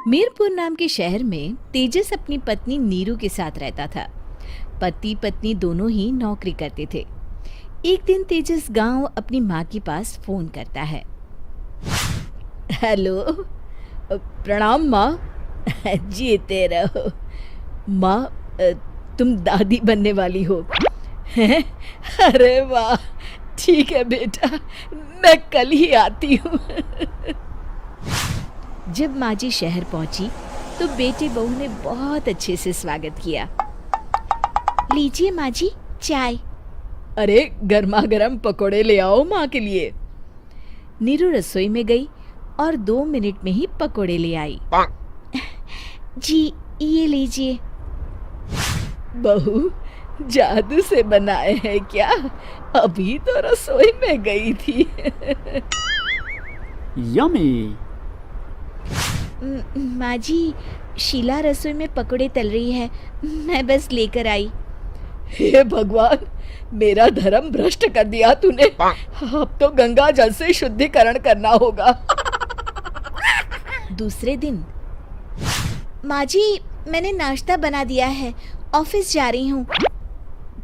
मीरपुर नाम के शहर में तेजस अपनी पत्नी नीरू के साथ रहता था। पति पत्नी दोनों ही नौकरी करते थे। एक दिन तेजस गांव अपनी माँ के पास फोन करता है। हेलो, प्रणाम माँ। जीते रहो माँ, तुम दादी बनने वाली हो हैं? अरे वाह, ठीक है बेटा, मैं कल ही आती हूँ। जब माँ जी शहर पहुंची तो बेटे बहू ने बहुत अच्छे से स्वागत किया। लीजिए माँ जी, चाय। अरे गर्मा गर्म पकोड़े ले आओ माँ के लिए। नीरू रसोई में गई और 2 मिनट में ही पकोड़े ले आई। जी ये लीजिए। बहू, जादू से बनाए हैं क्या? अभी तो रसोई में गई थी। यम्मी। माँ जी, शीला रसोई में पकोड़े तल रही है, मैं बस लेकर आई। हे भगवान, मेरा धर्म भ्रष्ट कर दिया तूने। अब तो गंगा जल से शुद्धिकरण करना होगा। दूसरे दिन, माँ जी मैंने नाश्ता बना दिया है, ऑफिस जा रही हूँ।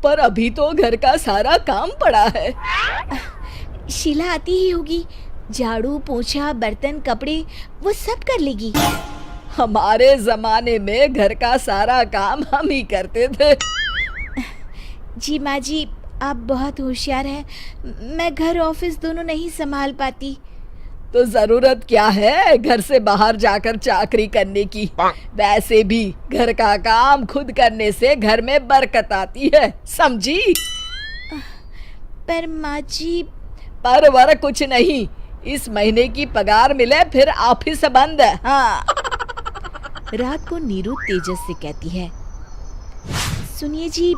पर अभी तो घर का सारा काम पड़ा है। शीला आती ही होगी, झाड़ू पोछा बर्तन कपड़े वो सब कर लेगी। हमारे जमाने में घर का सारा काम हम ही करते थे। जी माँ जी, आप बहुत होशियार हैं, मैं घर ऑफिस दोनों नहीं संभाल पाती। तो जरूरत क्या है घर से बाहर जाकर चाकरी करने की? वैसे भी घर का काम खुद करने से घर में बरकत आती है, समझी? पर माँ जी। पर वर कुछ नहीं, इस महीने की पगार मिले फिर ऑफिस बंद। हाँ। रात को नीरू तेजस से कहती है, सुनिए जी,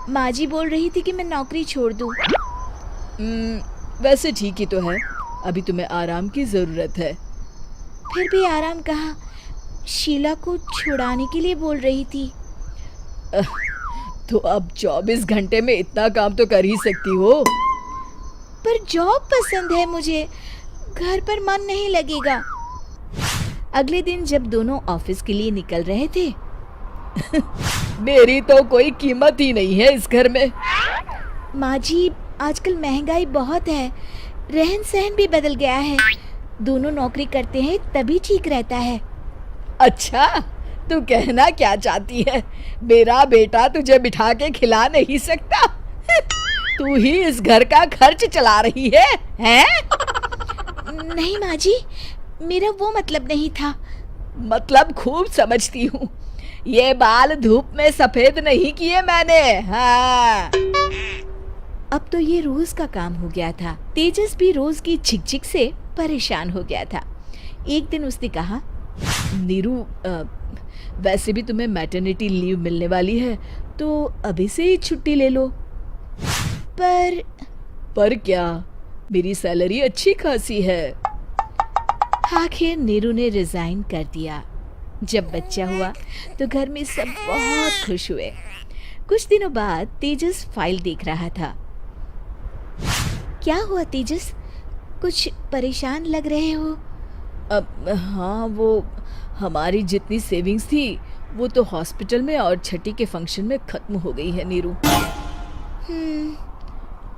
माँ जी बोल रही थी कि मैं नौकरी छोड़ दूं। वैसे ठीक ही तो है, अभी तुम्हें आराम की जरूरत है। फिर भी आराम कहाँ, शीला को छुड़ाने के लिए बोल रही थी। तो अब 24 घंटे में इतना काम तो कर ही सकती हो। पर जॉब पसंद है मुझे, घर पर मन नहीं लगेगा। अगले दिन जब दोनों ऑफिस के लिए निकल रहे थे, मेरी तो कोई कीमत ही नहीं है इस घर में। माँ जी, आजकल महंगाई बहुत है, रहन सहन भी बदल गया है, दोनों नौकरी करते हैं तभी ठीक रहता है। अच्छा, तू कहना क्या चाहती है? मेरा बेटा तुझे बिठा के खिला नहीं सकता? तू ही इस घर का खर्च चला रही है, हैं? नहीं माँ जी, मेरा वो मतलब नहीं था। मतलब खूब समझती हूँ, ये बाल धूप में सफेद नहीं किए मैंने। हाँ। अब तो ये रोज का काम हो गया था। तेजस भी रोज की झिकझिक से परेशान हो गया था। एक दिन उसने कहा, नीरू, वैसे भी तुम्हें मैटरनिटी लीव मिलने वाली है, तो अभी से ही छुट्टी ले लो। पर क्या, मेरी सैलरी अच्छी खासी है। आखिर नीरू ने रिजाइन कर दिया। जब बच्चा हुआ तो घर में सब बहुत खुश हुए। कुछ दिनों बाद तेजस फाइल देख रहा था। क्या हुआ तेजस, कुछ परेशान लग रहे हो? हाँ, वो हमारी जितनी सेविंग्स थी वो तो हॉस्पिटल में और छठी के फंक्शन में खत्म हो गई है नीरू।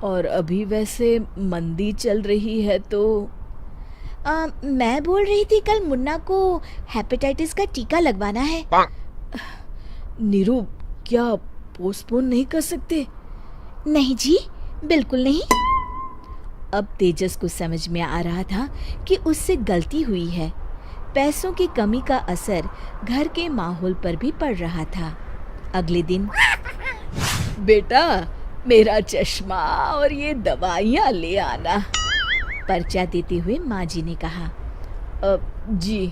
और अभी वैसे मंदी चल रही है तो मैं बोल रही थी कल मुन्ना को हेपेटाइटिस का टीका लगवाना है। नीरू, क्या पोस्टपोन नहीं कर सकते? नहीं जी, बिल्कुल नहीं। अब तेजस को समझ में आ रहा था कि उससे गलती हुई है। पैसों की कमी का असर घर के माहौल पर भी पड़ रहा था। अगले दिन, बेटा मेरा चश्मा और ये दवाइयाँ ले आना, पर्चा देते हुए माँ जी ने कहा। जी।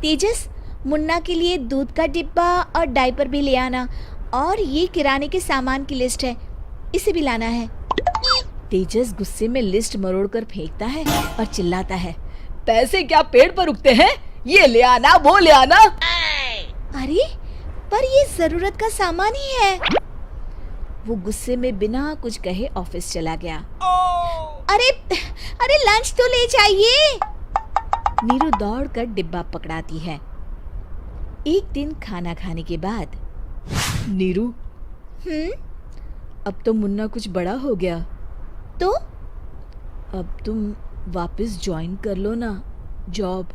तेजस, मुन्ना के लिए दूध का डिब्बा और डायपर भी ले आना, और ये किराने के सामान की लिस्ट है, इसे भी लाना है। तेजस गुस्से में लिस्ट मरोड़कर फेंकता है और चिल्लाता है, पैसे क्या पेड़ पर उगते हैं? ये ले आना, वो ले आना। अरे पर ये जरूरत का सामान ही है। वो गुस्से में बिना कुछ कहे ऑफिस चला गया। अरे लंच तो ले जाइए। नीरू दौड़कर डिब्बा पकड़ाती है। एक दिन खाना खाने के बाद, नीरू, अब तो मुन्ना कुछ बड़ा हो गया, तो अब तुम वापस ज्वाइन कर लो ना जॉब।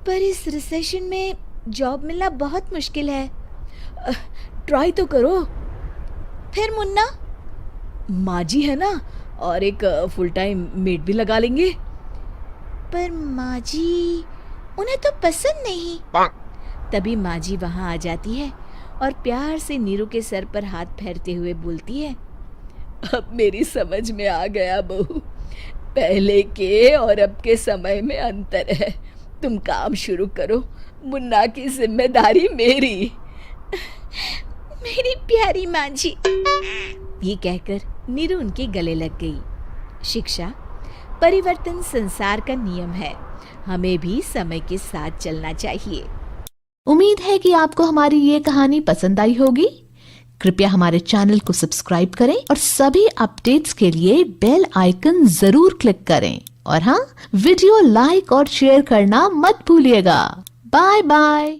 पर इस रिसेशन में जॉब मिलना बहुत मुश्किल है। ट्राई तो करो। फिर मुन्ना, माँ जी है ना, और एक फुल टाइम मेड भी लगा लेंगे। पर माँ जी, उन्हें तो पसंद नहीं। तभी माँ जी वहाँ आ जाती है और प्यार से नीरू के सर पर हाथ फेरते हुए बोलती है, अब मेरी समझ में आ गया बहू, पहले के और अब के समय में अंतर है। तुम काम शुरू करो, मुन्ना की जिम्मेदारी मेरी। मेरी प्यारी माँ जी। ये कहकर नीरू उनके गले लग गई। शिक्षा, परिवर्तन संसार का नियम है, हमें भी समय के साथ चलना चाहिए। उम्मीद है कि आपको हमारी ये कहानी पसंद आई होगी। कृपया हमारे चैनल को सब्सक्राइब करें और सभी अपडेट्स के लिए बेल आइकन जरूर क्लिक करें। और हाँ, वीडियो लाइक और शेयर करना मत भूलिएगा। Bye bye.